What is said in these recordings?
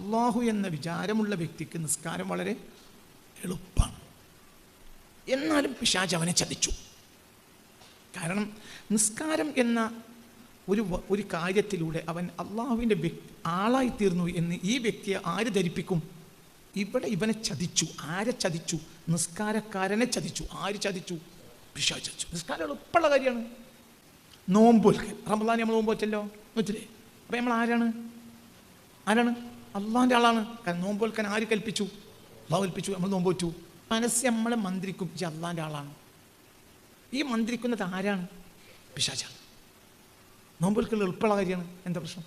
അള്ളാഹു എന്ന വിചാരമുള്ള വ്യക്തിക്ക് നിസ്കാരം വളരെ എളുപ്പമാണ്. എന്നാലും പിശാച് അവനെ ചതിച്ചു. കാരണം നിസ്കാരം എന്ന ഒരു കാര്യത്തിലൂടെ അവൻ അള്ളാഹുവിൻ്റെ ആളായിത്തീർന്നു എന്ന് ഈ വ്യക്തിയെ ആര് ധരിപ്പിക്കും? ഇവിടെ ഇവനെ ചതിച്ചു. ആരെ ചതിച്ചു? നിസ്കാരക്കാരനെ ചതിച്ചു. ആര് ചതിച്ചു? പിശാച് ചതിച്ചു. നിസ്കാരം എളുപ്പമുള്ള കാര്യമാണ്. നോമ്പൊൽക്കൽ, റമദാൻ നമ്മൾ നോമ്പ് വെച്ചല്ലോ, വെച്ചില്ലേ? അപ്പം നമ്മൾ ആരാണ്? അള്ളാഹിൻ്റെ ആളാണ്. കാരണം നോമ്പൊൽക്കാൻ ആര് കൽപ്പിച്ചു? അള്ളാഹു കൽപ്പിച്ചു. നമ്മൾ നോമ്പ് വെച്ചു. മനസ്സ് നമ്മളെ മന്ത്രിക്കും, ഈ അള്ളാഹിൻ്റെ ആളാണ്. ഈ മന്ത്രിക്കുന്നത് ആരാണ്? പിശാചാണ്. നോമ്പൊൽക്കൽ എളുപ്പമുള്ള കാര്യമാണ്. എന്താ പ്രശ്നം?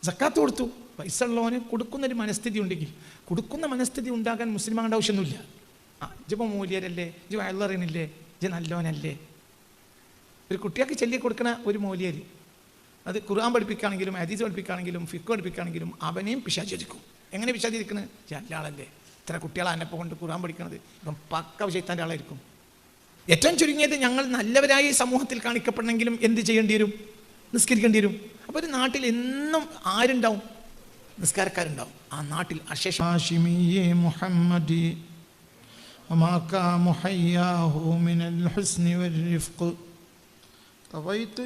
സക്കാത്ത് കൊടുത്തു, പൈസ ഉള്ളവന് കൊടുക്കുന്നൊരു മനസ്ഥിതി ഉണ്ടെങ്കിൽ, കൊടുക്കുന്ന മനസ്ഥിതി ഉണ്ടാകാൻ മുസ്ലിമാകേണ്ട ആവശ്യമൊന്നുമില്ല. ഇജിപ്പോൾ മൂല്യരല്ലേ, ഇജ് വയലറിയണില്ലേ, ഇജ് നല്ലവനല്ലേ. ഒരു കുട്ടികൾക്ക് ചൊല്ലി കൊടുക്കണ ഒരു മൂല്യർ, അത് ഖുർആൻ പഠിപ്പിക്കുകയാണെങ്കിലും ഹദീസ് പഠിപ്പിക്കുകയാണെങ്കിലും ഫിഖ് പഠിപ്പിക്കുകയാണെങ്കിലും അവനെയും പിശാചിരിക്കും. എങ്ങനെ പിശാചിരിക്കുന്നത്? നല്ല ആളല്ലേ, ഇത്ര കുട്ടികളെ അന്നപ്പം കൊണ്ട് ഖുർആൻ പഠിക്കണത്, ഇപ്പം പക്ക ശൈത്താൻ്റെ ആളായിരിക്കും. ഏറ്റവും ചുരുങ്ങിയത് ഞങ്ങൾ നല്ലവരായി സമൂഹത്തിൽ കാണിക്കപ്പെടണമെങ്കിലും എന്ത് ചെയ്യേണ്ടി വരും? നിസ്കരിക്കേണ്ടി വരും. അപ്പോൾ ഒരു നാട്ടിൽ എന്നും ആരുണ്ടാവും? നിസ്കാരക്കാരുണ്ടാവും. ആ നാട്ടിൽ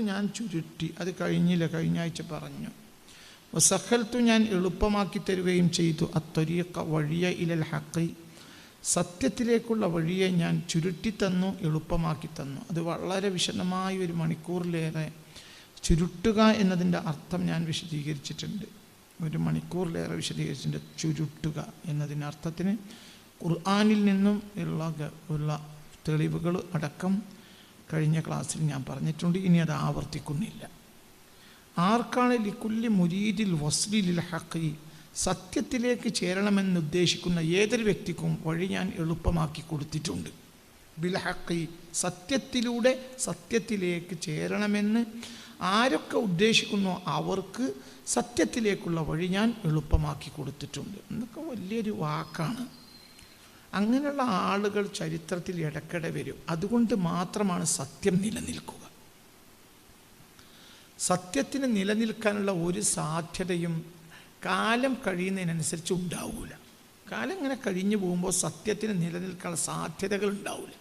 ഞാൻ ചുരുട്ടി, അത് കഴിഞ്ഞില്ല, കഴിഞ്ഞ ആഴ്ച പറഞ്ഞു. വസഖൽത്തു, ഞാൻ എളുപ്പമാക്കി തരുകയും ചെയ്തു. അത്വരീഖ, വഴിയ ഇലൽ ഹഖ്, സത്യത്തിലേക്കുള്ള വഴിയെ ഞാൻ ചുരുട്ടി തന്നു, എളുപ്പമാക്കി തന്നു. അത് വളരെ വിശദമായി 1 മണിക്കൂറിലേറെ ചുരുട്ടുക എന്നതിൻ്റെ അർത്ഥം ഞാൻ വിശദീകരിച്ചിട്ടുണ്ട്. 1 മണിക്കൂറിലേറെ വിശദീകരിച്ചിട്ടുണ്ട്. ചുരുട്ടുക എന്നതിൻ്റെ അർത്ഥത്തിന് ഖുർആനിൽ നിന്നും ഉള്ള തെളിവുകൾ അടക്കം കഴിഞ്ഞ ക്ലാസ്സിൽ ഞാൻ പറഞ്ഞിട്ടുണ്ട്. ഇനി അത് ആവർത്തിക്കുന്നില്ല. ആർക്കാണ് ലിക്കുല്ലി മുരീദിൽ വസ്ലിൽ ഹഖി, സത്യത്തിലേക്ക് ചേരണമെന്നുദ്ദേശിക്കുന്ന ഏതൊരു വ്യക്തിക്കും വഴി ഞാൻ എളുപ്പമാക്കി കൊടുത്തിട്ടുണ്ട്. ബിൽ ഹഖി, സത്യത്തിലൂടെ സത്യത്തിലേക്ക് ചേരണമെന്ന് ആരൊക്കെ ഉദ്ദേശിക്കുന്നോ അവർക്ക് സത്യത്തിലേക്കുള്ള വഴി ഞാൻ എളുപ്പമാക്കി കൊടുത്തിട്ടുണ്ട് എന്നൊക്കെ വലിയൊരു വാക്കാണ്. അങ്ങനെയുള്ള ആളുകൾ ചരിത്രത്തിൽ ഇടയ്ക്കിടെ വരും. അതുകൊണ്ട് മാത്രമാണ് സത്യം നിലനിൽക്കുക. സത്യത്തിന് നിലനിൽക്കാനുള്ള ഒരു സാധ്യതയും കാലം കഴിയുന്നതിനനുസരിച്ച് ഉണ്ടാവില്ല. കാലം ഇങ്ങനെ കഴിഞ്ഞു പോകുമ്പോൾ സത്യത്തിന് നിലനിൽക്കാനുള്ള സാധ്യതകൾ ഉണ്ടാവില്ല.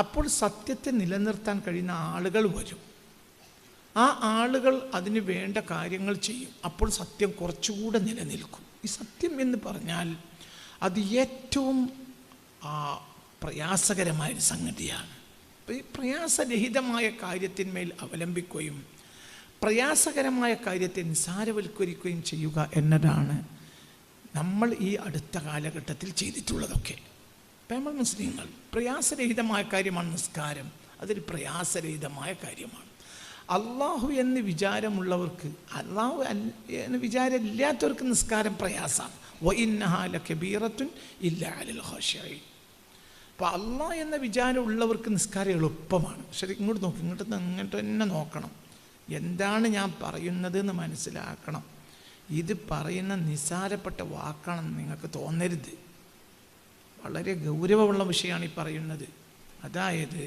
അപ്പോൾ സത്യത്തെ നിലനിർത്താൻ കഴിയുന്ന ആളുകൾ വരും. ആ ആളുകൾ അതിന് വേണ്ട കാര്യങ്ങൾ ചെയ്യും. അപ്പോൾ സത്യം കുറച്ചുകൂടെ നിലനിൽക്കും. ഈ സത്യം എന്ന് പറഞ്ഞാൽ അത് ഏറ്റവും പ്രയാസകരമായൊരു സംഗതിയാണ്. ഈ പ്രയാസരഹിതമായ കാര്യത്തിന്മേൽ അവലംബിക്കുകയും പ്രയാസകരമായ കാര്യത്തെ നിസ്സാരവൽക്കരിക്കുകയും ചെയ്യുക എന്നതാണ് നമ്മൾ ഈ അടുത്ത കാലഘട്ടത്തിൽ ചെയ്തിട്ടുള്ളതൊക്കെ. നമ്മൾ മുസ്ലിങ്ങൾ പ്രയാസരഹിതമായ കാര്യമാണ് നിസ്കാരം. അതൊരു പ്രയാസരഹിതമായ കാര്യമാണ്. അള്ളാഹു എന്ന് വിചാരമുള്ളവർക്ക്, അള്ളാഹു എന്ന് വിചാരമില്ലാത്തവർക്ക് നിസ്കാരം പ്രയാസമാണ്. വഇന്നഹാ ലകബീറത്തുൻ ഇല്ലാ അലൽ ഖാശിഈൻ. അപ്പോൾ അള്ളാഹ് എന്ന വിചാരമുള്ളവർക്ക് നിസ്കാരം എളുപ്പമാണ്. ശരി, ഇങ്ങോട്ട് നോക്കി, ഇങ്ങോട്ട് തന്നെ നോക്കണം. എന്താണ് ഞാൻ പറയുന്നത് എന്ന് മനസ്സിലാക്കണം. ഇത് പറയുന്ന നിസ്സാരപ്പെട്ട വാക്കാണെന്ന് നിങ്ങൾക്ക് തോന്നരുത്. വളരെ ഗൗരവമുള്ള വിഷയമാണ് ഈ പറയുന്നത്. അതായത്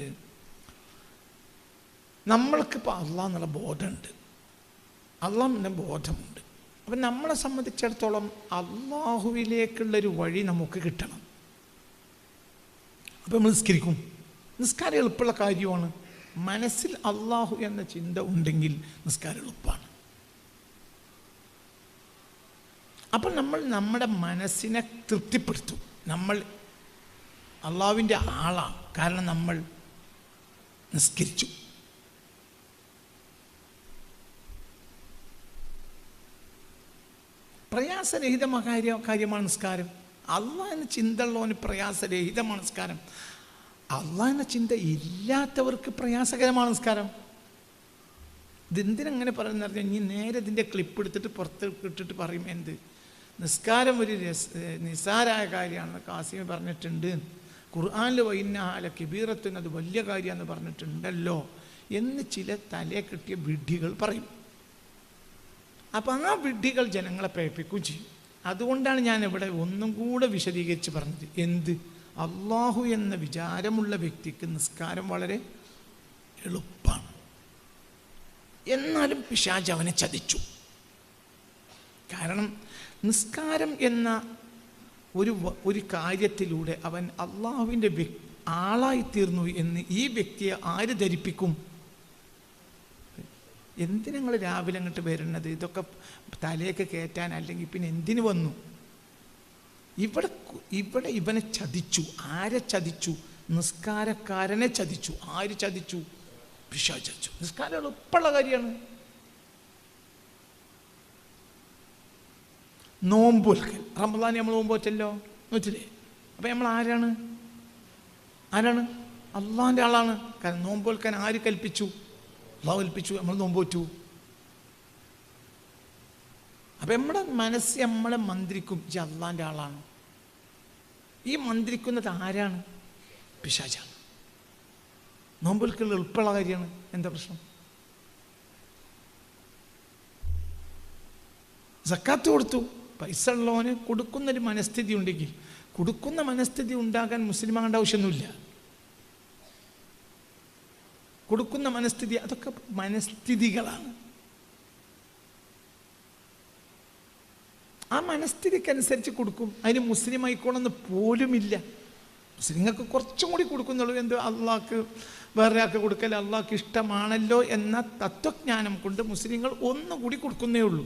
നമ്മൾക്കിപ്പോൾ അള്ളാഹ് എന്നുള്ള ബോധമുണ്ട്, അള്ളാഹ് ബോധമുണ്ട്. അപ്പം നമ്മളെ സംബന്ധിച്ചിടത്തോളം അള്ളാഹുവിലേക്കുള്ളൊരു വഴി നമുക്ക് കിട്ടണം. അപ്പം നമ്മൾ നിസ്കരിക്കും. നിസ്കാരം എളുപ്പമുള്ള കാര്യമാണ്. മനസ്സിൽ അള്ളാഹു എന്ന ചിന്ത ഉണ്ടെങ്കിൽ നിസ്കാരം എളുപ്പമാണ്. അപ്പം നമ്മൾ നമ്മുടെ മനസ്സിനെ തൃപ്തിപ്പെടുത്തും. നമ്മൾ അള്ളാഹുവിൻ്റെ ആളാണ്, കാരണം നമ്മൾ നിസ്കരിച്ചു. പ്രയാസരഹിതമായ കാര്യമാണ് നിസ്കാരം. അള്ളാഹ് എന്ന ചിന്ത ഉള്ളവന് പ്രയാസരഹിതമാണ് നിസ്കാരം. അള്ളാഹ് എന്ന ചിന്ത ഇല്ലാത്തവർക്ക് പ്രയാസകരമാണ് നിസ്കാരം. ഇതെന്തിനങ്ങനെ പറയുന്നത് പറഞ്ഞാൽ, ഇനി നേരെ ഇതിൻ്റെ ക്ലിപ്പ് എടുത്തിട്ട് പുറത്ത് ഇട്ടിട്ട് പറയും എന്ത് നിസ്കാരം ഒരു നിസ്സാരായ കാര്യമാണെന്ന് കാസിമി പറഞ്ഞിട്ടുണ്ട്, ഖുർആനിൽ വഇന്നഹാ ലകബീറത്തുൻ, അത് വലിയ കാര്യമാണെന്ന് പറഞ്ഞിട്ടുണ്ടല്ലോ എന്ന് ചില തലയെ കിട്ടിയ വിഡ്ഢികൾ പറയും. അപ്പം ആ വിഡ്ഢികൾ ജനങ്ങളെ പ്രേരിപ്പിക്കുകയും ചെയ്യും. അതുകൊണ്ടാണ് ഞാൻ ഇവിടെ ഒന്നും കൂടെ വിശദീകരിച്ച് പറഞ്ഞത്. എന്ത്? അള്ളാഹു എന്ന വിചാരമുള്ള വ്യക്തിക്ക് നിസ്കാരം വളരെ എളുപ്പമാണ്. എന്നാലും പിശാച് അവനെ ചതിച്ചു. കാരണം നിസ്കാരം എന്ന ഒരു കാര്യത്തിലൂടെ അവൻ അള്ളാഹുവിൻ്റെ ആളായിത്തീർന്നു എന്ന് ഈ വ്യക്തിയെ ആര് ധരിപ്പിക്കും? എന്തിനാ നിങ്ങൾ രാവിലെ അങ്ങോട്ട് വരുന്നത്? ഇതൊക്കെ തലയൊക്കെ കയറ്റാൻ, അല്ലെങ്കിൽ പിന്നെ എന്തിനു വന്നു? ഇവിടെ ഇവനെ ചതിച്ചു. ആരെ ചതിച്ചു? നിസ്കാരക്കാരനെ ചതിച്ചു. ആര് ചതിച്ചു? പിശാച് ചതിച്ചു. നിസ്കാരം എളുപ്പമുള്ള കാര്യമാണ്. നോമ്പൊൽക്കൽ, റമദാൻ നമ്മൾ നോമ്പ് പറ്റല്ലോ, നോറ്റില്ലേ? അപ്പം നമ്മൾ ആരാണ്? അള്ളാഹിൻ്റെ ആളാണ്. കാരണം നോമ്പൊൽക്കാൻ ആര് കൽപ്പിച്ചു? അള്ളാഹു കൽപ്പിച്ചു. നമ്മൾ നോമ്പ് പറ്റൂ. അപ്പം നമ്മുടെ മനസ്സ് നമ്മളെ മന്ത്രിക്കും, ഈ അള്ളാഹിൻ്റെ ആളാണ്. ഈ മന്ത്രിക്കുന്നത് ആരാണ്? പിശാചാണ്. നോമ്പൊൽക്കൽ എളുപ്പമുള്ള കാര്യമാണ്. എന്താ പ്രശ്നം? സക്കാത്ത് കൊടുത്തു. പൈസ ഉള്ളവന് കൊടുക്കുന്നൊരു മനസ്ഥിതി ഉണ്ടെങ്കിൽ, കൊടുക്കുന്ന മനസ്ഥിതി ഉണ്ടാകാൻ മുസ്ലിമാകേണ്ട ആവശ്യമൊന്നുമില്ല. കൊടുക്കുന്ന മനസ്ഥിതി, അതൊക്കെ മനസ്ഥിതികളാണ്. ആ മനസ്ഥിതിക്കനുസരിച്ച് കൊടുക്കും. അതിന് മുസ്ലിം ആയിക്കോണമെന്ന് പോലുമില്ല. മുസ്ലിങ്ങൾക്ക് കുറച്ചും കൂടി കൊടുക്കുന്നുള്ളൂ. എന്ത്? അള്ളാഹ്ക്ക് വേറെ ആൾക്ക് കൊടുക്കൽ അള്ളാഹ്ക്ക് ഇഷ്ടമാണല്ലോ എന്ന തത്വജ്ഞാനം കൊണ്ട് മുസ്ലിങ്ങൾ ഒന്നുകൂടി കൊടുക്കുന്നേ ഉള്ളൂ.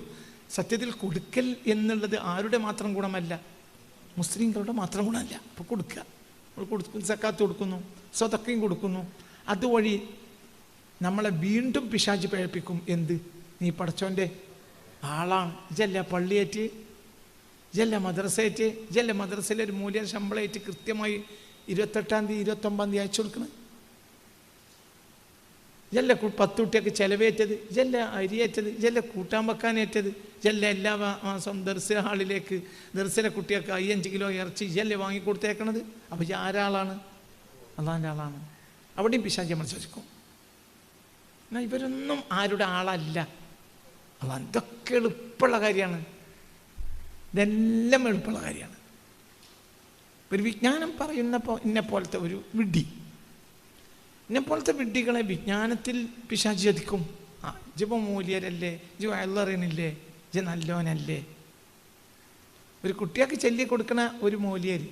സത്യത്തിൽ കൊടുക്കൽ എന്നുള്ളത് ആരുടെ മാത്രം ഗുണമല്ല, മുസ്ലിങ്ങളുടെ മാത്രം ഗുണമല്ല. അപ്പോൾ കൊടുക്കുക, നമ്മൾ കൊടുക്കും, സക്കാത്ത് കൊടുക്കുന്നു, സ്വതക്കയും കൊടുക്കുന്നു. അതുവഴി നമ്മളെ വീണ്ടും പിശാച് പഴപ്പിക്കും. എന്ത്? നീ പടച്ചോൻ്റെ ആളാണ്, ഇജല്ല പള്ളിയേറ്റ്, ഇജല്ല മദ്രസയേറ്റ്, ഇജല്ല മദ്രസയിലെ ഒരു മൂല്യം ശമ്പളമായിട്ട് കൃത്യമായി 28-ാം തീയതി 29-ാം തീയതി അയച്ചു കൊടുക്കണം, ഇജല്ല 10 കുട്ടിയൊക്കെ ചിലവേറ്റത്, ഇജല്ല അരിയേറ്റത്, ഇജല്ല കൂട്ടാൻ വെക്കാനേറ്റത്, ഇജല്ല എല്ലാ മാസം ദർസിലെ ഹാളിലേക്ക് ദർസിലെ കുട്ടിയൊക്കെ 5 കിലോ ഇറച്ചി ഇജല്ലേ വാങ്ങിക്കൊടുത്തേക്കണത്. അപ്പോൾ ഇത് ആരാളാണ്? അള്ളാഹിൻ്റെ ആളാണ്. അവിടെയും പിശാച് നമ്മൾ ചോദിക്കും. എന്നാൽ ഇവരൊന്നും ആരുടെ ആളല്ല. അള്ളാഹ് ഇതൊക്കെ എളുപ്പമുള്ള കാര്യമാണ്. ഇതെല്ലാം എളുപ്പമുള്ള കാര്യമാണ്. ഒരു വിജ്ഞാനം പറയുന്നപ്പോൾ ഇന്നെപ്പോലത്തെ ഒരു വിഡ്ഢി, ഇന്നെപ്പോലത്തെ വിഡ്ഢികളെ വിജ്ഞാനത്തിൽ പിശാച് ചതിക്കും. ഇജ്ജിപ്പോ മൂല്യരല്ലേ, ഇജ്ജ് വയലറിയണില്ലേ, ഇജ്ജ് നല്ലോനല്ലേ. ഒരു കുട്ടിയൊക്കെ ചൊല്ലി കൊടുക്കണ ഒരു മൂല്യര്,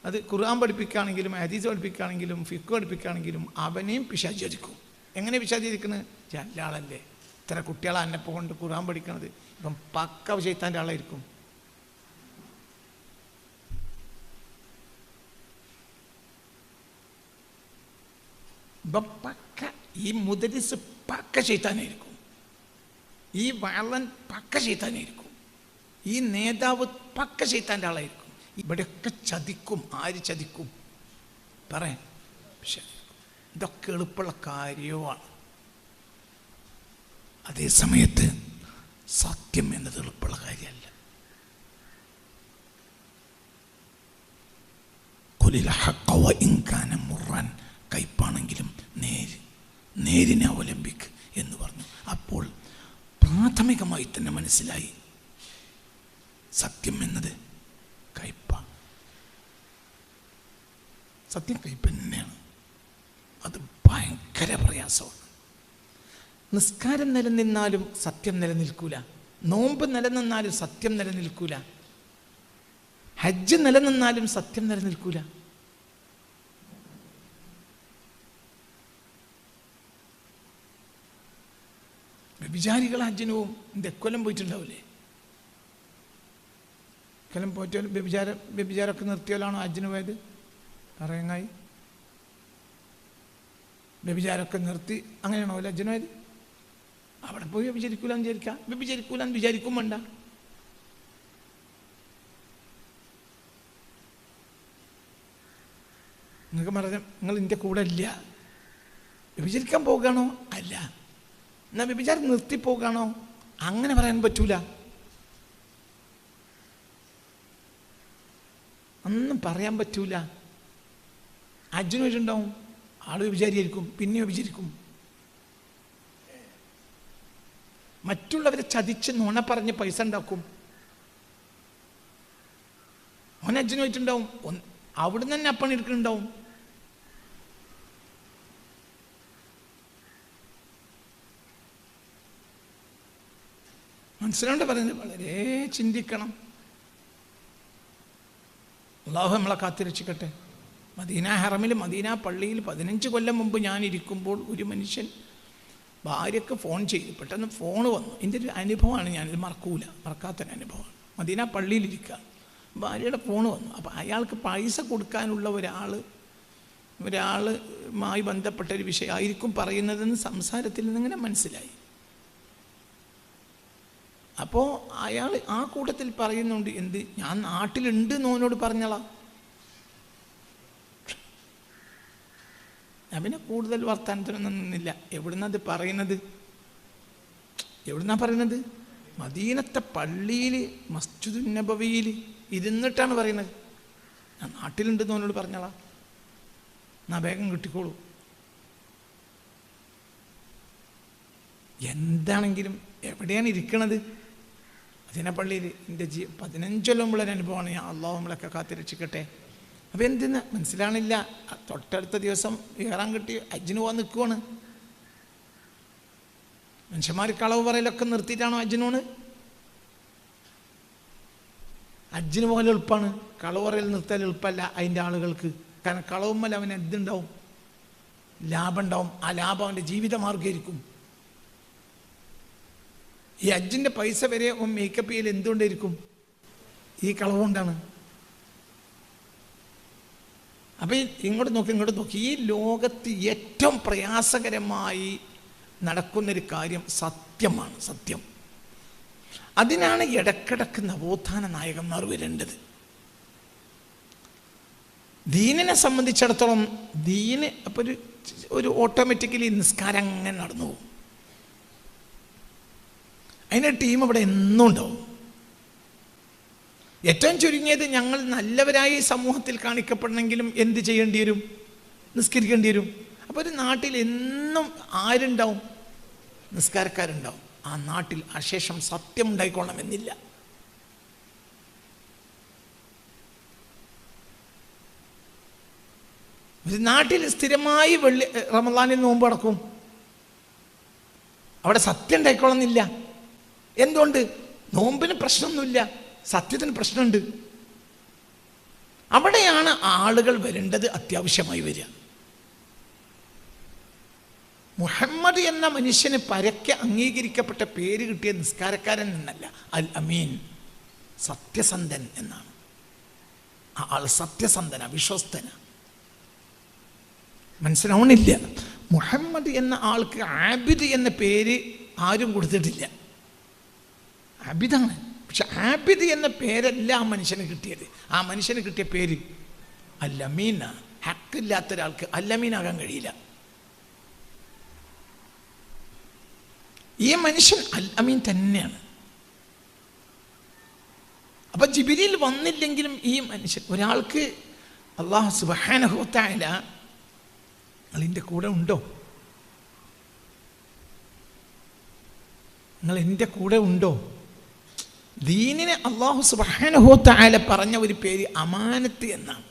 അത് ഖുർആൻ പഠിപ്പിക്കുകയാണെങ്കിലും ഹദീസ് പഠിപ്പിക്കുകയാണെങ്കിലും ഫിഖ് പഠിപ്പിക്കുകയാണെങ്കിലും അവനെയും പിശാച് ചതിക്കും. എങ്ങനെ പിശാച് ചതിക്കുന്നത്? നല്ല ആളല്ലേ, ഇത്ര കുട്ടികളെ അന്നപ്പോ കൊണ്ട് ഖുർആൻ പഠിക്കണത്, ഇപ്പം പക്ക ശൈത്താൻ്റെ ആളായിരിക്കും. ഇപ്പം പക്ക ഈ മുദരിസ് പക്ക ശൈത്താനായിരിക്കും, ഈ വയലൻ പക്ക ശൈത്താനായിരിക്കും, ഈ നേതാവ് പക്ക ശൈത്താൻ്റെ ആളായിരിക്കും. ഇവിടെയൊക്കെ ചതിക്കും. ആര് ചതിക്കും? പറയാൻ ഇതൊക്കെ എളുപ്പമുള്ള കാര്യമാണ്. അതേ സമയത്ത് സത്യം എന്നത് എളുപ്പമുള്ള കാര്യമല്ല. കയ്പാണെങ്കിലും നേരിനെ അവലംബിക്ക് എന്ന് പറഞ്ഞു. അപ്പോൾ പ്രാഥമികമായി തന്നെ മനസ്സിലായി സത്യം എന്നത് കയ്പാണ്. സത്യം കയ്പ് തന്നെയാണ്. അത് ഭയങ്കര പ്രയാസമാണ്. നിസ്കാരം നിലനിന്നാലും സത്യം നിലനിൽക്കൂല, നോമ്പ് നിലനിന്നാലും സത്യം നിലനിൽക്കൂല, ഹജ്ജ് നിലനിന്നാലും സത്യം നിലനിൽക്കൂല. വ്യഭിചാരികൾ ഹജ്ജിന് പോവും. കൊല്ലം പോയിട്ടുണ്ടാവില്ലേ? കൊല്ലം പോയിട്ട് വ്യഭിചാരമൊക്കെ നിർത്തിയാലാണോ ഹജ്ജിന് പോയത്? പറയങ്ങായി വ്യഭിചാരമൊക്കെ നിർത്തി അങ്ങനെയാണോ ഹജ്ജിന് പോയത്? അവിടെ പോയി വ്യഭിചരിക്കൂലെന്ന് വിചാരിക്കാം, വ്യഭിചരിക്കൂലെന്ന് വിചാരിക്കും വേണ്ട. നിങ്ങൾക്ക് പറഞ്ഞ നിങ്ങൾ എൻ്റെ കൂടെ ഇല്ല, വ്യഭിചരിക്കാൻ പോകുകയാണോ? അല്ല. എന്നാൽ വ്യഭിചാരം നിർത്തിപ്പോകാണോ? അങ്ങനെ പറയാൻ പറ്റൂല. ഒന്നും പറയാൻ പറ്റൂല. ഹജ്ജിന് പോയിട്ടുണ്ടാവും, ആള് വ്യഭിചാരിയായിരിക്കും, പിന്നെ വ്യഭിചരിക്കും. മറ്റുള്ളവരെ ചതിച്ച് നുണ പറഞ്ഞ് പൈസ ഉണ്ടാക്കും. ഓൻ ഹജ്ജിന് പോയിട്ടുണ്ടാവും, അവിടുന്ന് തന്നെ അപ്പണി എടുക്കുന്നുണ്ടാവും. മനസ്സിലാണ്ട് പറയുന്നത് വളരെ ചിന്തിക്കണം. അള്ളാഹു നമ്മളെ കാത്തിരക്ഷിക്കട്ടെ. മദീന ഹറമിൽ മദീന പള്ളിയിൽ 15 കൊല്ലം മുമ്പ് ഞാൻ ഇരിക്കുമ്പോൾ ഒരു മനുഷ്യൻ ഭാര്യയ്ക്ക് ഫോൺ ചെയ്തു. പെട്ടെന്ന് ഫോൺ വന്നു. എൻ്റെ ഒരു അനുഭവമാണ്, ഞാനിത് മറക്കാത്തൊരനുഭവമാണ്. മദീന പള്ളിയിലിരിക്കുക, ഭാര്യയുടെ ഫോൺ വന്നു. അപ്പോൾ അയാൾക്ക് പൈസ കൊടുക്കാനുള്ള ഒരാളുമായി ബന്ധപ്പെട്ട ഒരു വിഷയമായിരിക്കും പറയുന്നതെന്ന് സംസാരത്തിൽ നിന്നിങ്ങനെ മനസ്സിലായി. അപ്പോൾ അയാൾ ആ കൂട്ടത്തിൽ പറയുന്നുണ്ട്, എന്ത് ഞാൻ നാട്ടിലുണ്ട് എന്നോനോട് പറഞ്ഞോളാം. ഞാൻ പിന്നെ കൂടുതൽ വർത്തമാനത്തിനൊന്നും നിന്നില്ല. എവിടുന്നത് പറയുന്നത്? മദീനത്തെ പള്ളിയിൽ മസ്ജിദുൻ നബവിയിൽ ഇരുന്നിട്ടാണ് പറയുന്നത്. ഞാൻ നാട്ടിലുണ്ട് എന്നോനോട് പറഞ്ഞോളാം, എന്നാ വേഗം കിട്ടിക്കോളൂ. എന്താണെങ്കിലും എവിടെയാണ് ഇരിക്കണത്? മദീന പള്ളിയിൽ. എൻ്റെ 15 കൊല്ലമുള്ളൊരു അനുഭവമാണ്. ഞാൻ അള്ളാഹു നമ്മളൊക്കെ കാത്തിരക്ഷിക്കട്ടെ. അപ്പോൾ എന്തെന്ന് മനസ്സിലാണില്ല. തൊട്ടടുത്ത ദിവസം ഇഹ്റാം കിട്ടി ഹജ്ജിന് പോകാൻ നിൽക്കുവാണ്. മനുഷ്യന്മാർ കളവ് പറയലൊക്കെ നിർത്തിയിട്ടാണോ ഹജ്ജിന് പോണ്? ഹജ്ജിന് പോകാൻ എളുപ്പമാണ്, കളവ് പറയൽ നിർത്താൻ എളുപ്പമല്ല അതിൻ്റെ ആളുകൾക്ക്. കാരണം കളവുമ്മൽ അവന് എന്തുണ്ടാവും? ലാഭം ഉണ്ടാവും. ആ ലാഭം അവൻ്റെ ജീവിതമാർഗ്ഗമായിരിക്കും. ഈ ഹജ്ജിൻ്റെ പൈസ വരെ മേക്കപ്പ് ചെയ്യൽ എന്തുകൊണ്ടായിരിക്കും? ഈ കളവുകൊണ്ടാണ്. അപ്പം ഇങ്ങോട്ട് നോക്കി. ഈ ലോകത്ത് ഏറ്റവും പ്രയാസകരമായി നടക്കുന്നൊരു കാര്യം സത്യമാണ്. സത്യം. അതിനാണ് ഇടക്കിടക്ക് നവോത്ഥാന നായകന്മാർ വരേണ്ടത്. ദീനിനെ സംബന്ധിച്ചിടത്തോളം ദീന് അപ്പോൾ ഒരു ഓട്ടോമാറ്റിക്കലി നിസ്കാരം അങ്ങനെ നടന്നു പോകും. അതിൻ്റെ ടീം ഇവിടെ എന്നും ഉണ്ടാവും. ഏറ്റവും ചുരുങ്ങിയത് ഞങ്ങൾ നല്ലവരായി സമൂഹത്തിൽ കാണിക്കപ്പെടണമെങ്കിലും എന്ത് ചെയ്യേണ്ടി വരും? നിസ്കരിക്കേണ്ടി വരും. അപ്പോൾ ഒരു നാട്ടിൽ എന്നും ആരുണ്ടാവും? നിസ്കാരക്കാരുണ്ടാവും. ആ നാട്ടിൽ അശേഷം സത്യം ഉണ്ടായിക്കൊള്ളണമെന്നില്ല. ഒരു നാട്ടിൽ സ്ഥിരമായി റമദാനിൽ നോമ്പ് നടക്കും, അവിടെ സത്യം ഉണ്ടായിക്കൊള്ളുന്നില്ല. എന്തുകൊണ്ട്? നോമ്പിന് പ്രശ്നമൊന്നുമില്ല, സത്യത്തിന് പ്രശ്നമുണ്ട്. അവിടെയാണ് ആളുകൾ വരേണ്ടത് അത്യാവശ്യമായി വരിക. മുഹമ്മദ് എന്ന മനുഷ്യന് പരക്കെ അംഗീകരിക്കപ്പെട്ട പേര് കിട്ടിയ നിസ്കാരക്കാരൻ എന്നല്ല, അൽ അമീൻ, സത്യസന്ധൻ എന്നാണ്. ആ ആൾ സത്യസന്ധന, വിശ്വസ്തന. മനസ്സിലാവണില്ല? മുഹമ്മദ് എന്ന ആൾക്ക് ആബിദ് എന്ന പേര് ആരും കൊടുത്തിട്ടില്ല. ആബിദാണ്, പക്ഷെ ആബിദ് എന്ന പേരല്ല ആ മനുഷ്യന് കിട്ടിയത്. ആ മനുഷ്യന് കിട്ടിയ പേര് അൽ അമീനാണ്. ഹക്കില്ലാത്ത ഒരാൾക്ക് അൽ അമീനാകാൻ കഴിയില്ല. ഈ മനുഷ്യൻ അൽ അമീൻ തന്നെയാണ്. അപ്പൊ ജിബ്രീൽ വന്നില്ലെങ്കിലും ഈ മനുഷ്യൻ, ഒരാൾക്ക് അല്ലാഹു സുബ്ഹാനഹു വ തആല നിങ്ങൾ എൻ്റെ കൂടെ ഉണ്ടോ? നിങ്ങൾ എൻ്റെ കൂടെ ഉണ്ടോ? ദീനിനെ അല്ലാഹു സുബ്ഹാനഹു വ തആല പറഞ്ഞ ഒരു പേര് അമാനത്ത് എന്നാണ്.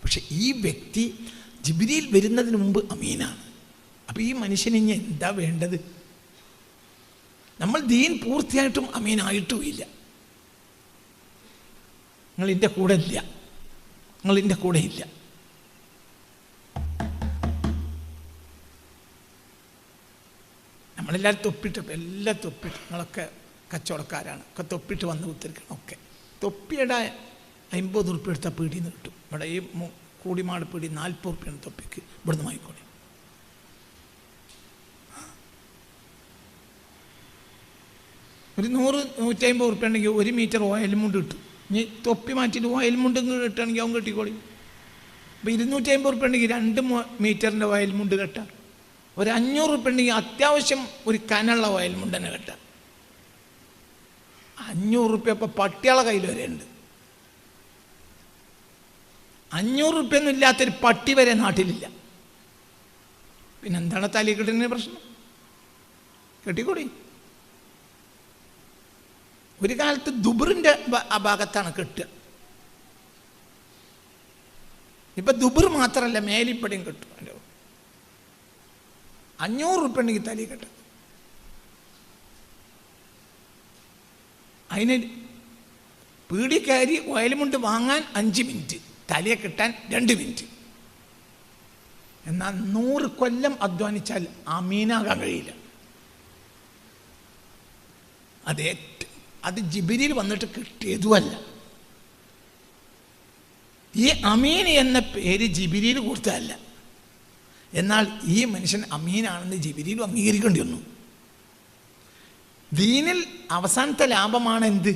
പക്ഷെ ഈ വ്യക്തി ജിബ്രീൽ വരുന്നതിന് മുമ്പ് അമീനാണ്. അപ്പം ഈ മനുഷ്യന് ഇനി എന്താ വേണ്ടത്? നമ്മൾ ദീൻ പൂർത്തിയായിട്ടും അമീനായിട്ടും ഇല്ല. നിങ്ങൾ എൻ്റെ കൂടെ ഇല്ല, നിങ്ങൾ എൻ്റെ കൂടെ ഇല്ല. നമ്മളെല്ലാവരും തൊപ്പിട്ട്, എല്ലാം തൊപ്പിട്ട്, നിങ്ങളൊക്കെ കച്ചവടക്കാരാണ്, ഒക്കെ തൊപ്പിട്ട് വന്ന് കുത്തിരിക്കണം. ഒക്കെ തൊപ്പിയുടെ 50 ഉറുപ്പ്യ എടുത്താൽ പീടിയിൽ നിന്ന് കിട്ടും. ഇവിടെ ഈ കൂടിമാട് പീടി 40 ഉറുപ്പ്യാണ് തൊപ്പിക്ക്, ഇവിടുന്ന് വാങ്ങിക്കോളി. ഒരു 100-150 ഉറുപ്പ്യ ഉണ്ടെങ്കിൽ 1 മീറ്റർ ഓയിൽ മുണ്ട് കിട്ടും. ഇനി തൊപ്പി മാറ്റിയിട്ട് ഓയിൽ മുണ്ട് കിട്ടുകയാണെങ്കിൽ അവൻ കെട്ടിക്കോളി. അപ്പോൾ 250 ഉറുപ്പ്യ ഉണ്ടെങ്കിൽ 2 മീറ്ററിൻ്റെ ഓയിൽ മുണ്ട് കെട്ടാം. ഒരു 500 ഉറുപ്പ്യ ഉണ്ടെങ്കിൽ അത്യാവശ്യം ഒരു കനുള്ള ഓയിൽ മുണ്ട് തന്നെ കെട്ടാം. 500 ഉറുപ്പ്യ ഇപ്പോൾ പട്ടികളെ കയ്യിൽ വരെ ഉണ്ട്. 500 ഉറുപ്പ്യൊന്നും ഇല്ലാത്തൊരു പട്ടി വരെ നാട്ടിലില്ല. പിന്നെന്താണ് തലയിൽ കെട്ടുന്നതിന് പ്രശ്നം? കെട്ടിക്കൂടി. ഒരു കാലത്ത് ദുബറിൻ്റെ ആ ഭാഗത്താണ് കെട്ടുക. ഇപ്പം ദുബർ മാത്രമല്ല, മേലിപ്പടിയും കെട്ടും. എൻ്റെ 500 ഉറുപ്പ്യ ഉണ്ടെങ്കിൽ തലയിൽ കെട്ടും. അതിന് പീടിക്കാരി ഓയിൽമുണ്ട് വാങ്ങാൻ 5 മിനിറ്റ്, തലയെ കിട്ടാൻ 2 മിനിറ്റ്. എന്നാൽ 100 കൊല്ലം അധ്വാനിച്ചാൽ അമീനാകാൻ കഴിയില്ല. അത് ജിബ്രീൽ വന്നിട്ട് കിട്ടിയതുമല്ല. ഈ അമീൻ എന്ന പേര് ജിബ്രീൽ കൊടുത്തതല്ല. എന്നാൽ ഈ മനുഷ്യൻ അമീനാണെന്ന് ജിബ്രീൽ അംഗീകരിക്കേണ്ടി വന്നു. ദീനിൽ അവസാനത്തെ ലാഭമാണ് എന്ത്?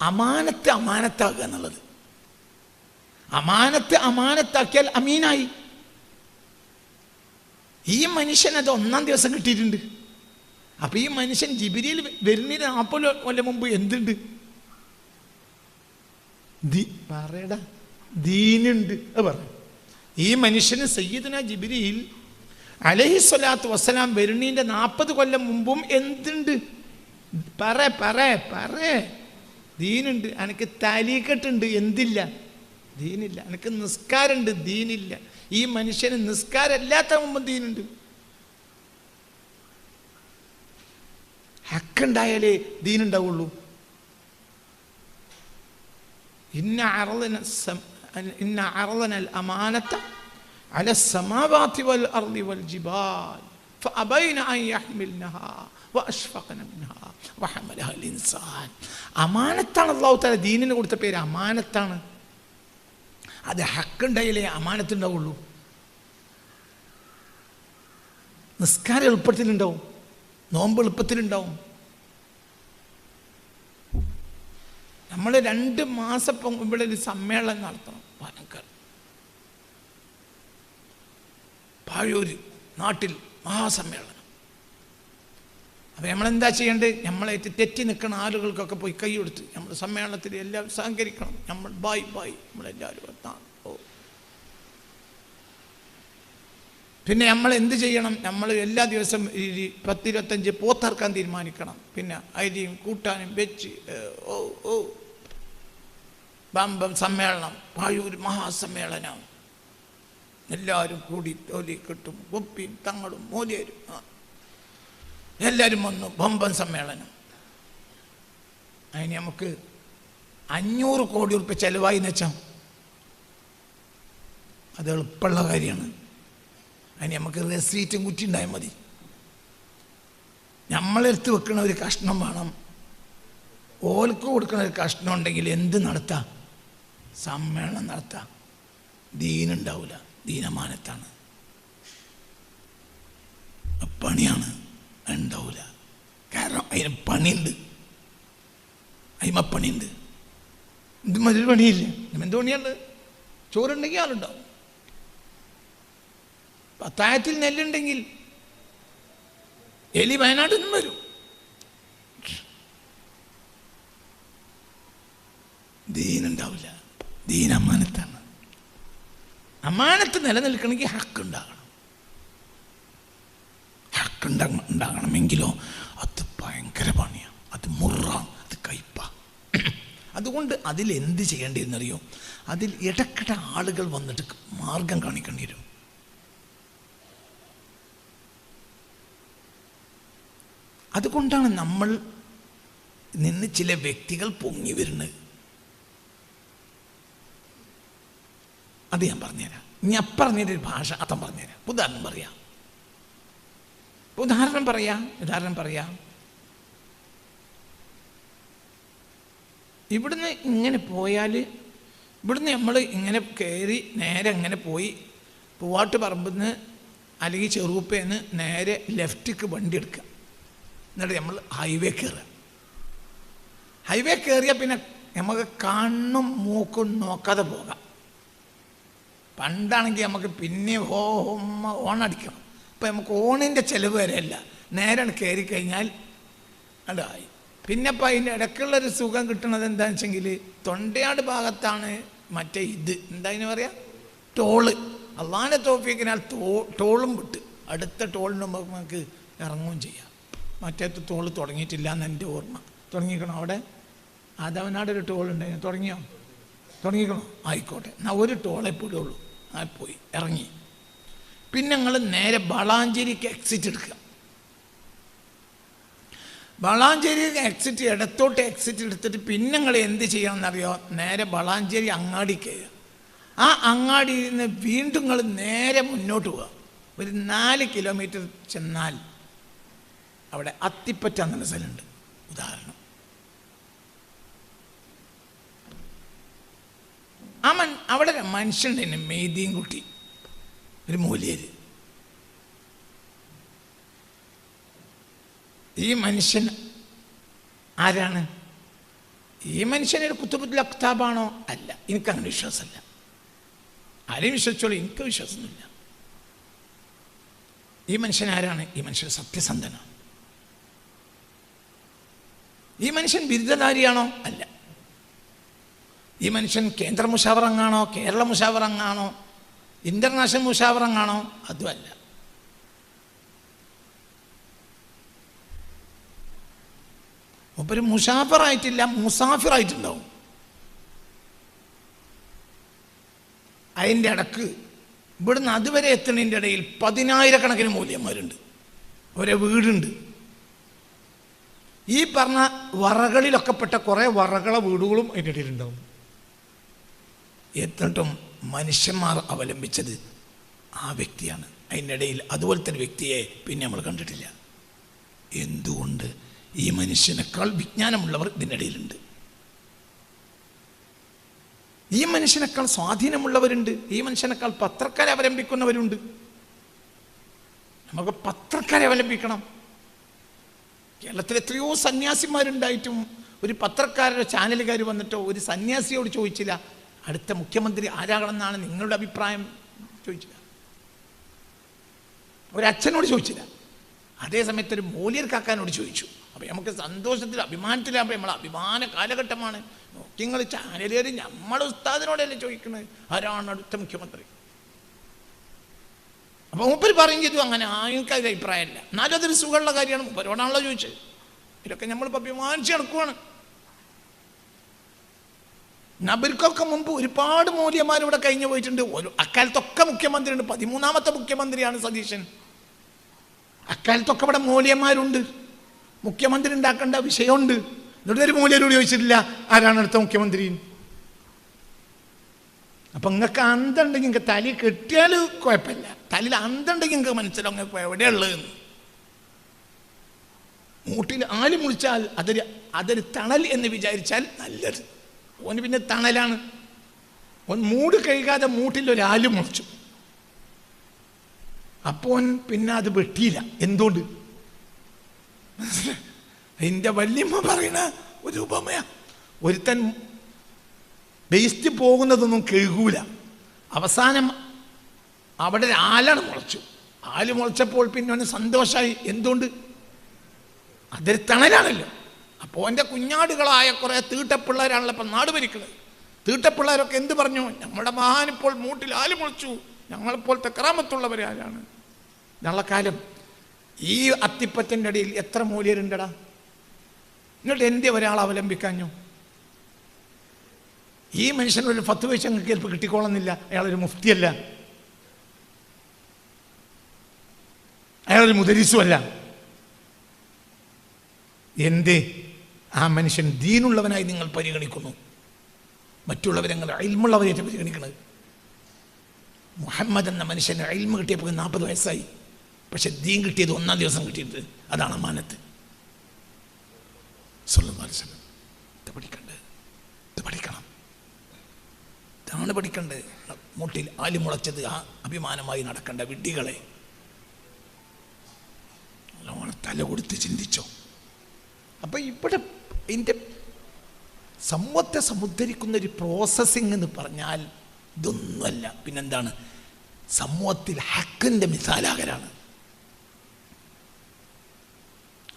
അമാനത്താക്കുക എന്നുള്ളത്. അമാനത്താക്കിയാൽ അമീനായി. ഈ മനുഷ്യൻ അത് 1-ാം ദിവസം കിട്ടിയിട്ടുണ്ട്. അപ്പൊ ഈ മനുഷ്യൻ ജിബ്രീൽ വരുന്നതിന് 40 കൊല്ലം മുമ്പ് എന്തുണ്ട്? പറയടാ, ദീനുണ്ട്. ഈ മനുഷ്യന് സയ്യിദുന ജിബ്രീൽ അലൈഹിസ്സലാത്തു വസ്സലാം വരുന്നതിൻ്റെ 40 കൊല്ലം മുമ്പും എന്തുണ്ട്? പറ ദീനുണ്ട്. എനിക്ക് താലീക്കെട്ടുണ്ട്, എന്തില്ല? ദീനില്ല. എനിക്ക് നിസ്കാരമുണ്ട്, ദീനില്ല. ഈ മനുഷ്യന് നിസ്കാരമില്ലാത്ത മുമ്പ് ദീനുണ്ട്. ഹക്കുണ്ടായാലേ ദീനുണ്ടാവുള്ളൂ. ഇന്ന അറളന അമാനത അല സമാവാതി വൽ അർളി വൽ ജിബാൽ ഫഅബൈന അൻ യഹ്മിൽനഹാ വഅഷ്ഫഖന മിൻഹാ വഹമലഹാ അൽ ഇൻസാൻ. അമാനത്താണ് അല്ലാഹു തആല ദീനിന് കൊടുത്ത പേര്. അമാനത്താണ്. അത് ഹക്കുണ്ടായാലേ അമാനത്തുണ്ടാവുള്ളൂ. നിസ്കാരം എളുപ്പത്തിലുണ്ടാവും, നോമ്പ് എളുപ്പത്തിലുണ്ടാവും. നമ്മൾ 2 മാസം ഇവിടെ ഒരു സമ്മേളനം നടത്തണം. പാലക്കാട് പാഴൂര് നാട്ടിൽ മഹാസമ്മേളനം. അപ്പം നമ്മളെന്താ ചെയ്യേണ്ടത്? നമ്മളായിട്ട് തെറ്റി നിൽക്കുന്ന ആളുകൾക്കൊക്കെ പോയി കൈ കൊടുത്ത് നമ്മൾ സമ്മേളനത്തിൽ എല്ലാവരും സഹകരിക്കണം. നമ്മൾ ബായ് നമ്മളെല്ലാവരും എത്താം. പിന്നെ നമ്മൾ എന്ത് ചെയ്യണം? നമ്മൾ എല്ലാ ദിവസം 10-25 പോത്തറക്കാൻ തീരുമാനിക്കണം. പിന്നെ അരിയും കൂട്ടാനും വെച്ച് ബമ്പം സമ്മേളനം, പാഴൂർ മഹാസമ്മേളനം. എല്ലാവരും കൂടി തോലി കെട്ടും, കുപ്പിയും തങ്ങളും മൂലയരും എല്ലാവരും വന്നു. ബമ്പം സമ്മേളനം. അതിന് നമുക്ക് 500 കോടി ഉറുപ്പിക ചെലവായി എന്ന് വെച്ചാൽ അത് എളുപ്പമുള്ള കാര്യമാണ്. അതിന് നമുക്ക് റെസീറ്റും കുറ്റി ഉണ്ടായാൽ മതി. നമ്മളെടുത്ത് വെക്കുന്ന ഒരു കഷ്ണം വേണം, ഓൽക്ക് കൊടുക്കുന്ന ഒരു കഷ്ണം ഉണ്ടെങ്കിൽ എന്ത് നടത്താം? സമ്മേളനം നടത്താം. ദീനുണ്ടാവില്ല, ദീനമാനത്താണ്, പണിയാണ്, ഉണ്ടാവില്ല. കാരണം അതിന് പണിയുണ്ട്, അയിമപ്പണിയുണ്ട്. ഇത് മറ്റൊരു പണിയില്ല. എന്ത് പണിയാണ്? ചോറുണ്ടെങ്കിൽ ആളുണ്ടാവും. പത്തായത്തിൽ നെല്ലുണ്ടെങ്കിൽ എലി വയനാട്ടിൽ നിന്നും വരും. ദീനുണ്ടാവില്ല, ദീൻ അമാനത്താണ്. അമാനത്ത് നിലനിൽക്കണമെങ്കിൽ ഹക്കുണ്ടാകണം. ഹക്കുണ്ടാകണമെങ്കിലോ അത് ഭയങ്കര പണിയാണ്, അത് മുറാണ്, അത് കയ്പ. അതുകൊണ്ട് അതിലെന്ത് ചെയ്യേണ്ടിയെന്നറിയോ? അതിൽ ഇടക്കിട ആളുകൾ വന്നിട്ട് മാർഗം കാണിക്കേണ്ടി വരും. അതുകൊണ്ടാണ് നമ്മൾ നിന്ന് ചില വ്യക്തികൾ പൊങ്ങി വരുന്നത്. അത് ഞാൻ പറഞ്ഞുതരാം. ഞാൻ പറഞ്ഞൊരു ഭാഷ അർത്ഥം പറഞ്ഞുതരാം. ഉദാഹരണം പറയാം. ഇവിടുന്ന് ഇങ്ങനെ പോയാൽ, ഇവിടുന്ന് നമ്മൾ ഇങ്ങനെ കയറി നേരെ ഇങ്ങനെ പോയി പൂവാട്ട് പറമ്പെന്ന് അല്ലെങ്കിൽ ചെറുപ്പേന്ന് നേരെ ലെഫ്റ്റിക്ക് വണ്ടി എടുക്കുക. എന്നിട്ട് നമ്മൾ ഹൈവേ കയറിയാൽ പിന്നെ നമുക്ക് കണ്ണും മൂക്കും നോക്കാതെ പോകാം. പണ്ടാണെങ്കിൽ നമുക്ക് പിന്നെ ഓണടിക്കണം. ഇപ്പം നമുക്ക് ഓണിൻ്റെ ചിലവ് വരെയല്ല, നേരെ കയറി കഴിഞ്ഞാൽ അതായി. പിന്നെ ഇപ്പം അതിൻ്റെ ഇടയ്ക്കുള്ളൊരു സുഖം കിട്ടുന്നത് എന്താണെന്ന് വെച്ചെങ്കിൽ തൊണ്ടയാട് ഭാഗത്താണ് മറ്റേ എന്താ പറയുക, ടോള്. അള്ളാൻ്റെ തോഫീക്കിനാൽ ടോളും വിട്ട് അടുത്ത ടോളിന് നമുക്ക് ഇറങ്ങുകയും ചെയ്യാം. മറ്റേ ടോള് തുടങ്ങിയിട്ടില്ല എന്ന് എൻ്റെ ഓർമ്മ. തുടങ്ങിക്കണം അവിടെ ആദവനാടൊരു ടോളുണ്ടായിരുന്നു. തുടങ്ങിക്കണോ? ആയിക്കോട്ടെ, എന്നാൽ ഒരു ടോളെ പോലുള്ളൂ. ആ പോയി ഇറങ്ങി. പിന്നെ ഞങ്ങൾ നേരെ വളാഞ്ചേരിക്ക് എക്സിറ്റ് എടുക്കുക. വളാഞ്ചേരി എക്സിറ്റ് ഇടത്തോട്ട് എക്സിറ്റ് എടുത്തിട്ട് പിന്നെ നിങ്ങൾ എന്ത് ചെയ്യണമെന്നറിയോ? നേരെ വളാഞ്ചേരി അങ്ങാടിക്ക്, ആ അങ്ങാടിയിൽ നിന്ന് വീണ്ടും നിങ്ങൾ നേരെ മുന്നോട്ട് പോവുക. ഒരു 4 കിലോമീറ്റർ ചെന്നാൽ അവിടെ അത്തിപ്പറ്റ എന്നുള്ള സ്ഥലമുണ്ട്. ഉദാഹരണം, അവിടെ ഒരു മനുഷ്യൻ്റെ തന്നെ മെയ്തീൻ കുട്ടി, ഒരു മൂല്യര്. ഈ മനുഷ്യൻ ആരാണ്? ഈ മനുഷ്യനൊരു കുത്തുബുൽ അക്താബാണോ? അല്ല, എനിക്കങ്ങനെ വിശ്വാസമല്ല. ആരെയും വിശ്വസിച്ചോളൂ, എനിക്ക് വിശ്വാസമൊന്നുമില്ല. ഈ മനുഷ്യൻ ആരാണ്? ഈ മനുഷ്യൻ സത്യസന്ധനാണ്. ഈ മനുഷ്യൻ ബിരുദധാരിയാണോ? അല്ല. ഈ മനുഷ്യൻ കേന്ദ്ര മുഷാവർ അംഗാണോ? കേരള മുഷാവർ അംഗാണോ? ഇന്റർനാഷണൽ മുഷാവർ അംഗാണോ? അതുമല്ല. ഒരു മുഷാഫറായിട്ടില്ല, മുസാഫിറായിട്ടുണ്ടാവും. അതിൻ്റെ ഇടക്ക് ഇവിടുന്ന് അതുവരെ എത്തുന്നതിൻ്റെ ഇടയിൽ 10,000 മൂല്യന്മാരുണ്ട്. ഒരേ വീടുണ്ട്. ഈ പറഞ്ഞ വറകളിലൊക്കെ പെട്ട കുറേ വറകള വീടുകളും അതിൻ്റെ ഇടയിലുണ്ടാവും. എന്നിട്ടും മനുഷ്യന്മാർ അവലംബിച്ചത് ആ വ്യക്തിയാണ്. അതിൻ്റെ ഇടയിൽ അതുപോലത്തെ ഒരു വ്യക്തിയെ പിന്നെ നമ്മൾ കണ്ടിട്ടില്ല. എന്തുകൊണ്ട്? ഈ മനുഷ്യനേക്കാൾ വിജ്ഞാനമുള്ളവർ ഇതിൻ്റെ ഇടയിലുണ്ട്. ഈ മനുഷ്യനേക്കാൾ സ്വാധീനമുള്ളവരുണ്ട്. ഈ മനുഷ്യനേക്കാൾ പത്രക്കാരെ അവലംബിക്കുന്നവരുണ്ട്. നമുക്ക് പത്രക്കാരെ അവലംബിക്കണം. കേരളത്തിൽ എത്രയോ സന്യാസിമാരുണ്ടായിട്ടും ഒരു പത്രക്കാരുടെ ചാനലുകാർ വന്നിട്ടോ ഒരു സന്യാസിയോട് ചോദിച്ചില്ല അടുത്ത മുഖ്യമന്ത്രി ആരാകണമെന്നാണ് നിങ്ങളുടെ അഭിപ്രായം, ചോദിച്ചില്ല. ഒരച്ഛനോട് ചോദിച്ചില്ല. അതേ സമയത്ത് ഒരു മൂല്യർ കാക്കാനോട് ചോദിച്ചു. അപ്പം നമുക്ക് സന്തോഷത്തിൽ അഭിമാനത്തിലാകുമ്പോൾ നമ്മളെ അഭിമാന കാലഘട്ടമാണ്. നോക്കി നിങ്ങൾ ചാനലുകാർ നമ്മുടെ ഉസ്താദിനോടല്ലേ ചോദിക്കുന്നത് ആരാണ് അടുത്ത മുഖ്യമന്ത്രി. അപ്പം മൂപ്പർ പറയും ചെയ്തു അങ്ങനെ എനിക്കതിൽ അഭിപ്രായമില്ല. എന്നാലും അതൊരു സുഖമുള്ള കാര്യമാണ്. മൂപ്പരോടാണല്ലോ ചോദിച്ചത്. ഇതൊക്കെ നമ്മളിപ്പോൾ അഭിമാനിച്ച് നടക്കുവാണ്. നബർക്കൊക്കെ മുമ്പ് ഒരുപാട് മൂല്യന്മാർ ഇവിടെ കഴിഞ്ഞു പോയിട്ടുണ്ട്. അക്കാലത്തൊക്കെ മുഖ്യമന്ത്രിയുണ്ട്. 13ാമത്തെ മുഖ്യമന്ത്രിയാണ് സതീശൻ. അക്കാലത്തൊക്കെ ഇവിടെ മൂല്യന്മാരുണ്ട്. മുഖ്യമന്ത്രി ഉണ്ടാക്കേണ്ട വിഷയമുണ്ട്. എന്നിട്ട് ഒരു മൂല്യരോട് ചോദിച്ചിട്ടില്ല ആരാണ് അടുത്ത മുഖ്യമന്ത്രി. അപ്പൊ നിങ്ങൾക്ക് അന്തണ്ടെങ്കിൽ നിങ്ങൾക്ക് തലയിൽ കെട്ടിയാൽ കുഴപ്പമില്ല. തലയിൽ അന്തണ്ടെങ്കിൽ നിങ്ങൾക്ക് മനസ്സിലാവും നിങ്ങൾക്ക് എവിടെയുള്ളതെന്ന്. മൂട്ടിൽ ആല് മുളിച്ചാൽ അതൊരു തണൽ എന്ന് വിചാരിച്ചാൽ നല്ലത്. ഓന് പിന്നെ തണലാണ്. ഓൻ മൂട് കഴുകാതെ മൂട്ടിൽ ഒരു ആല് മുളിച്ചു. അപ്പോൾ പിന്നെ അത് വെട്ടിയില്ല. എന്തുകൊണ്ട്? എൻ്റെ വല്യമ്മ പറയണ ഒരു ഉപമയാ. ഒരുത്തൻ വേസ്റ്റ് പോകുന്നതൊന്നും കഴുകൂല. അവസാനം അവിടെ ആലാണ് മുളച്ചു. ആല് മുളച്ചപ്പോൾ പിന്നെ അവന് സന്തോഷമായി. എന്തുകൊണ്ട്? അതൊരു തണലാണല്ലോ. അപ്പോൾ എൻ്റെ കുഞ്ഞാടുകളായ കുറേ തീട്ടപ്പിള്ളേരാണല്ലോ ഇപ്പം നാട് ഭരിക്കുന്നത്. തീട്ടപ്പിള്ളേരൊക്കെ എന്ത് പറഞ്ഞു? നമ്മുടെ മഹാനിപ്പോൾ മൂട്ടിൽ ആല് മുളച്ചു, ഞങ്ങളെപ്പോലത്തെ കറാമത്തുള്ളവരെ ആരാണ്. ഞങ്ങളെക്കാലം ഈ അത്തിപ്പറ്റൻ്റെ ഇടയിൽ എത്ര മൂല്യരുണ്ടടാ. എന്നിട്ട് എന്തേ ഒരാൾ അവലംബിക്കാഞ്ഞു? ഈ മനുഷ്യനൊരു ഫത്വ വെച്ച് ഞങ്ങൾക്ക് ചിലപ്പോൾ കിട്ടിക്കോളുന്നില്ല. അയാളൊരു മുഫ്തിയല്ല, അയാളൊരു മുദരിസുമല്ല. എന്തേ ആ മനുഷ്യൻ ദീനുള്ളവനായി നിങ്ങൾ പരിഗണിക്കുന്നു? മറ്റുള്ളവരെ നിങ്ങൾ ഇൽമുള്ളവരായിട്ട് പരിഗണിക്കുന്നത്. മുഹമ്മദ് എന്ന മനുഷ്യന് ഇൽമ കിട്ടിയപ്പോൾ 40 വയസ്സായി. പക്ഷെ ദീൻ കിട്ടിയത് 1-ാം ദിവസം കിട്ടിയിട്ട്. അതാണ് അമാനത്ത്. സല്ലല്ലാഹു അലൈഹി വസല്ലം ഇത് പഠിക്കണ്ടേ? ഇത് പഠിക്കണം. ഇതാണ് പഠിക്കണ്ടേ. മുട്ടിൽ ആലി മുളച്ചത് ആ അഭിമാനമായി നടക്കേണ്ട വിഡ്ഢികളെ തല കൊടുത്ത് ചിന്തിച്ചോ. അപ്പൊ ഇവിടെ ഇതിൻ്റെ സമൂഹത്തെ സമുദ്ധരിക്കുന്ന ഒരു പ്രോസസ്സിങ് എന്ന് പറഞ്ഞാൽ ഇതൊന്നുമല്ല. പിന്നെന്താണ്? സമൂഹത്തിൽ ഹക്കിൻ്റെ മിസാലാകരാണ്.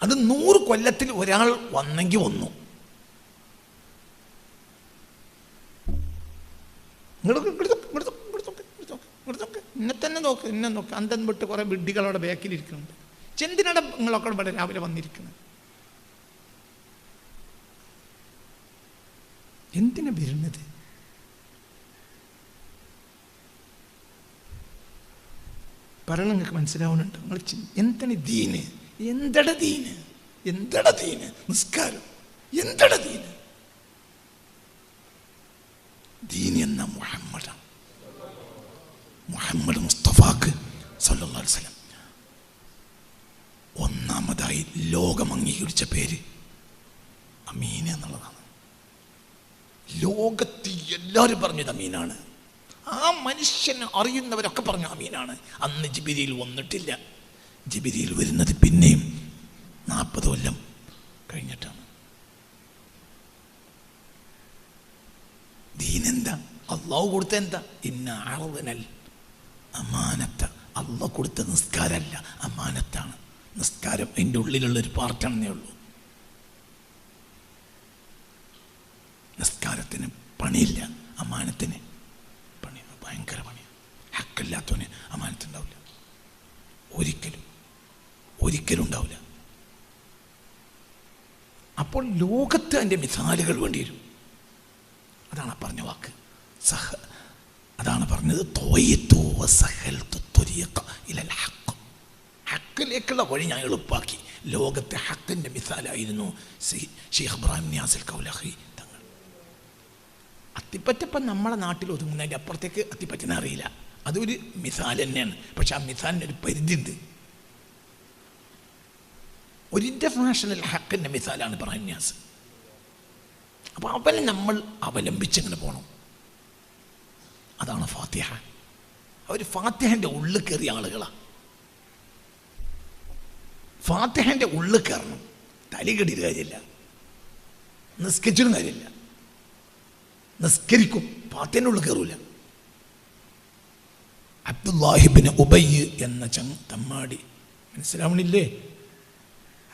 അത് 100 കൊല്ലത്തിൽ ഒരാൾ വന്നെങ്കിൽ വന്നു. ഇന്നെ തന്നെ നോക്ക്, ഇന്നെ നോക്ക്. അന്തം വിട്ട് കുറേ വിഡ്ഢികളവിടെ ബാക്കിലിരിക്കുന്നുണ്ട്. ചെന്തിനട നിങ്ങളൊക്കെ ഇവിടെ രാവിലെ വന്നിരിക്കുന്നത് എന്തിനാ വരുന്നത്? പറയണ നിങ്ങൾക്ക് മനസ്സിലാവുന്നുണ്ടോ? നിങ്ങൾ എന്താണ് ദീന്? എന്തട ദീന്? എന്തട ദീന്? നിസ്കാരം എന്തട ദീന്? ദീൻ എന്ന മുഹമ്മദ് മുസ്തഫാക്ക് സല്ലല്ലാഹു അലൈഹി വസല്ലം ഒന്നാമതായി ലോകം അംഗീകരിച്ച പേര് അമീൻ എന്നുള്ളതാണ്. ലോകത്ത് എല്ലാവരും പറഞ്ഞത് അമീനാണ്. ആ മനുഷ്യനെ അറിയുന്നവരൊക്കെ പറഞ്ഞു അമീനാണ്. അന്ന് ജിബ്രീൽ വന്നിട്ടില്ല. ജിബ്രീൽ വരുന്നത് പിന്നെയും 40 കൊല്ലം കഴിഞ്ഞിട്ടാണ്. ദീനെന്താ? അള്ളാഹു കൊടുത്ത എന്താ? ഇന്ന അഅ്ളനൽ അമാനത്ത. അള്ളാഹു കൊടുത്ത നിസ്കാരമല്ല, അമാനത്താണ്. നിസ്കാരം അതിൻ്റെ ഉള്ളിലുള്ളൊരു പാർട്ടാണെന്നേ ഉള്ളൂ. നിസ്കാരത്തിന് പണിയില്ല, അമാനത്തിന് പണി, ഭയങ്കര പണിയാണ്. ഹക്കില്ലാത്തവന് അമാനത്തുണ്ടാവില്ല, ഒരിക്കലും ഉണ്ടാവില്ല. അപ്പോൾ ലോകത്ത് അതിൻ്റെ മിസാലുകൾ വേണ്ടി വരും. അതാണ് പറഞ്ഞ വാക്ക്. അതാണ് പറഞ്ഞത്, ഹക്കിലേക്കുള്ള വഴി ഞാൻ എളുപ്പാക്കി. ലോകത്തെ ഹക്കിൻ്റെ മിസാലായിരുന്നു ഷെയ്ഖ് ഇബ്രാഹിം നിയാസ് കൗലാഹി തങ്ങൾ. അത്തിപ്പറ്റപ്പം നമ്മളെ നാട്ടിൽ ഒതുങ്ങുന്നതിൻ്റെ അപ്പുറത്തേക്ക് അത്തിപ്പറ്റിനെ അറിയില്ല. അതൊരു മിസാൽ തന്നെയാണ്. പക്ഷെ ആ മിസാലിനൊരു പരിധിയുണ്ട്. ഒരു ഇൻ്റർനാഷണൽ ഹക്കിൻ്റെ മിസാലാണ് ഇബ്രാഹിം നിയാസ്. അപ്പോൾ അവനെ നമ്മൾ അവലംബിച്ചിങ്ങനെ പോകണം. അതാണ് ഫാത്തിഹ. അവർ ഫാത്തിഹൻ്റെ ഉള്ളിൽ കയറിയ ആളുകളാണ്. ഫാത്തിഹൻ്റെ ഉള്ളിൽ കയറണം. തലകടിയിൽ കാര്യമില്ല, നിസ്കരിച്ചിട്ടും കാര്യമില്ല. നിസ്കരിക്കും, ഫാത്തിഹൻ്റെ ഉള്ളിൽ കയറൂല. അബ്ദുല്ലാഹിബ്നു ഉബയ്യ് എന്ന തമ്മാടി, മനസ്സിലാവണില്ലേ?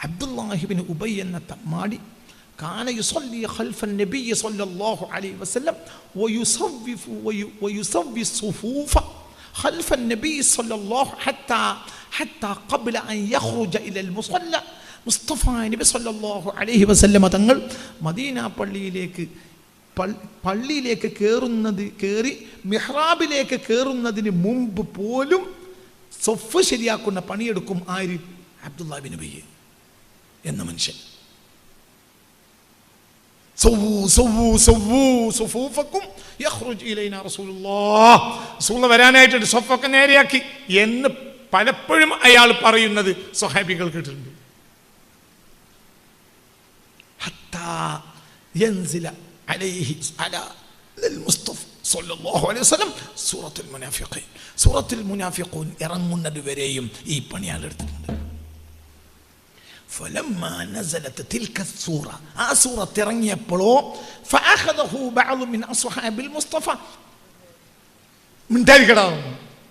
അബ്ദുല്ലാഹിബ്നു ഉബയ്യ് എന്ന തമ്മാടി كان يصلي خلف النبي صلى الله عليه وسلم ويسوي الصفوف خلف النبي صلى الله حتى قبل أن يخرج إلى المصلى. മുസ്തഫ നബി സല്ലല്ലാഹു അലൈഹി വസല്ലമ തങ്ങൾ മദീന പള്ളിയിലേക്ക് കയറി മിഹ്റാബിലേക്ക് കയറുന്നതിന് മുമ്പ് പോലും സൊഫ് ശരിയാക്കുന്ന പണിയെടുക്കും. ആര്? അബ്ദുല്ലാഹ് ബിൻ ഉബയ്യ് എന്ന മനുഷ്യൻ. വരാനായിട്ട് സൊഫൊക്കെ നേരെയാക്കി എന്ന് പലപ്പോഴും അയാൾ പറയുന്നത് സ്വഹാബികൾ കേട്ടിട്ടുണ്ട്. സൂറത്തുൽ മുനാഫിഖൂൻ ഇറങ്ങുന്നത് വരെയും ഈ പണി അയാൾ എടുത്തിട്ടുണ്ട്. فلما نزلت تلك السورة سورة ترني بلو فأخذه بعض من أصحاب المصطفى من ذلك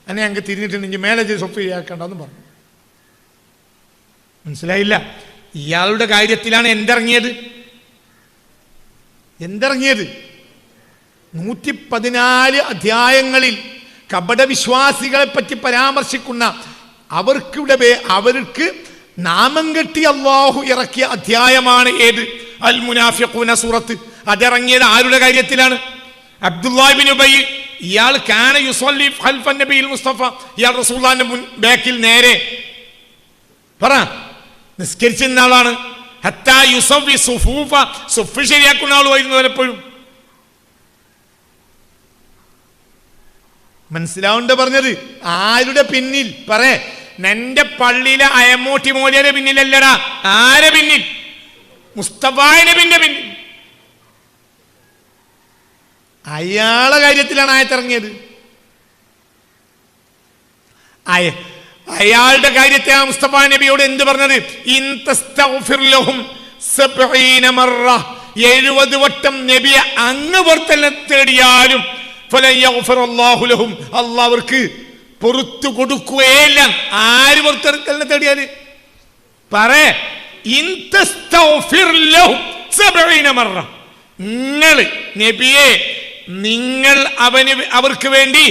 أنا أنك تريد أن يمالج صفية كذا نبر من سلايلا يالودا قاعدة تلانة എന്തറിഞ്ഞത് 114 അധ്യായങ്ങളിൽ കപട വിശ്വാസികളെ പറ്റി പരാമർശിക്കുന്ന അവർക്ക് നാമം കെട്ടി അല്ലാഹു ഇറക്കിയ അധ്യായമാണ് ഏത്? അൽ മുനാഫിഖൂന സൂറത്ത്. അതിറങ്ങിയത് ആരുടെ കാര്യത്തിലാണ്? അബ്ദുല്ലാഹ് ഇബ്നു ഉബയ്യ്. ഇയാൾ കാന യുസല്ലി ഖൽഫ നബിയിൽ മുസ്തഫ. ഇയാൾ റസൂലുള്ളാഹിന്റെ ബാക്കിൽ നേരെ നിസ്കരിച്ചിരുന്ന ആളാണ്. ഹത്താ യുസവ്വി സുഫൂഫ, സുഫ് ശരിയാക്കുന്ന ആളുമായിരുന്നു പലപ്പോഴും. മനസ്സിലാവുണ്ട് പറഞ്ഞത്? ആരുടെ പിന്നിൽ പറേ? നിന്റെ പള്ളിയിലെ അയമൂട്ടി മോലിയുടെ പിന്നിലല്ലടാ. ആരെ പിന്നിൽ? മുസ്തഫായ നബിന്റെ പിന്നിൽ. അയാളെ കാര്യത്തിലാണ് ആയത്തിറങ്ങിയത്. അയാളുടെ കാര്യത്തെ മുസ്തഫ നബിയോട് എന്ത് പറഞ്ഞത്? 70 വട്ടം നബിയെ അങ്ങ് പുറത്തെല്ലാം തേടിയാലും അള്ളാഹ് അവർക്ക് പുറത്തു കൊടുക്കുകയില്ല. ആര് പുറത്തെടുക്കലിനെ തേടിയാല്? നബിയെ നിങ്ങൾ അവർക്ക് വേണ്ടി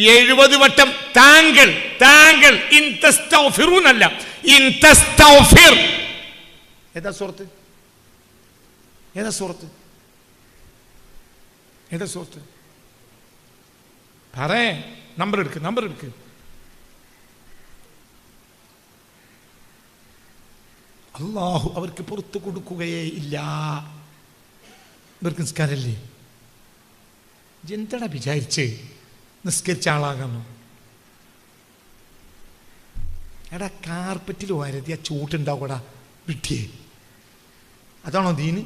70 വട്ടം താങ്കൾ ഇൻതസ്തഗ്ഫിറൂനല്ല ഇൻതസ്തഗ്ഫിർ. ഏതാ സൂറത്ത്? പറേ. നമ്പർ എടുക്ക്. അള്ളാഹു അവർക്ക് പുറത്തു കൊടുക്കുകയേ ഇല്ല. ഇവർക്ക് നിസ്കാരല്ലേ? എന്തടാ വിചാരിച്ച് നിസ്കരിച്ച ആളാകുന്നു? എടാ കാർപ്പറ്റിൽ വരതിയ ചൂട്ടുണ്ടാവൂടാ വിട്ടിയേ, അതാണോ ദീന്?